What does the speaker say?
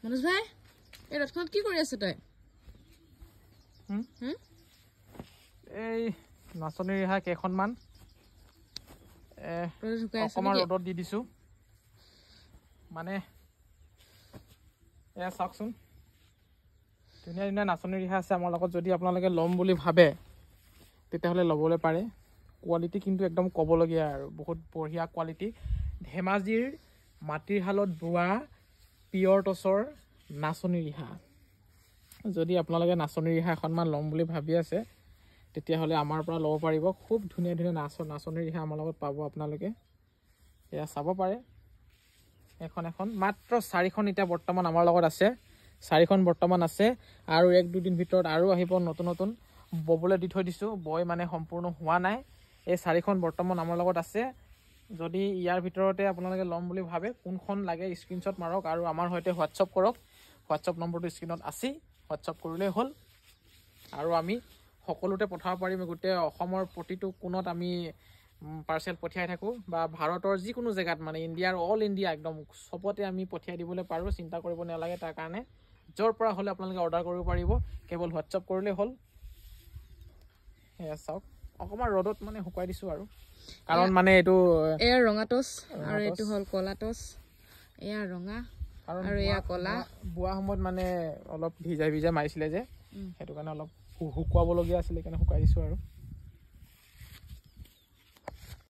মনোজ ভাই এই ৰথখনত কি কৰি আছে তই এই নাচনী ৰিহা কেইখনমান অকণমান ৰ'দত দি দিছোঁ মানে এয়া চাওকচোন ধুনীয়া ধুনীয়া নাচনী ৰিহা আছে আমাৰ লগত যদি আপোনালোকে ল'ম বুলি ভাবে তেতিয়াহ'লে ল'বলৈ পাৰে কোৱালিটি কিন্তু একদম ক'বলগীয়া আৰু বহুত বঢ়িয়া কোৱালিটি ধেমাজিৰ মাটিৰ শালত বোৱা পিয়ৰ টচৰ নাচনী ৰিহা যদি আপোনালোকে নাচনী ৰিহা এখনমান ল'ম বুলি ভাবি আছে তেতিয়াহ'লে আমাৰ পৰা ল'ব পাৰিব খুব ধুনীয়া ধুনীয়া নাচনী ৰিহা আমাৰ লগত পাব আপোনালোকে এয়া চাব পাৰে এখন মাত্ৰ 4খন এতিয়া বৰ্তমান আমাৰ লগত আছে 4খন বৰ্তমান আছে আৰু 1-2 দিন ভিতৰত আৰু আহিব নতুন ববলৈ দি থৈ দিছোঁ বয় মানে সম্পূৰ্ণ হোৱা নাই এই 4খন বৰ্তমান আমাৰ লগত আছে যদি ইয়াৰ ভিতৰতে আপোনালোকে ল'ম বুলি ভাবে কোনখন লাগে স্ক্ৰীনশ্বট মাৰক আৰু আমাৰ সৈতে হোৱাটছআপ কৰক হোৱাটছআপ নম্বৰটো স্ক্ৰীনত আছেই হোৱাটছআপ কৰিলেই হ'ল আৰু আমি সকলোতে পঠাব পাৰিম গোটেই অসমৰ প্ৰতিটো কোণত আমি পাৰ্চেল পঠিয়াই থাকোঁ বা ভাৰতৰ যিকোনো জেগাত মানে ইণ্ডিয়াৰ অল ইণ্ডিয়া একদম চবতে আমি পঠিয়াই দিবলৈ পাৰোঁ চিন্তা কৰিব নালাগে তাৰ কাৰণে য'ৰ পৰা হ'লে আপোনালোকে অৰ্ডাৰ কৰিব পাৰিব কেৱল হোৱাটছআপ কৰিলেই হ'ল এয়া চাওক অকণমান ৰ'দত মানে শুকুৱাই দিছোঁ আৰু কাৰণ মানে এইটো এয়া ৰঙা টচ আৰু এইটো হ'ল ক'লা টচ এয়া ৰঙা আৰু এয়া ক'লা বোৱা সময়ত মানে অলপ ভিজাই মাৰিছিলে যে সেইটো কাৰণে অলপ শুকুৱাবলগীয়া আছিলে সেইকাৰণে শুকুৱাই দিছোঁ আৰু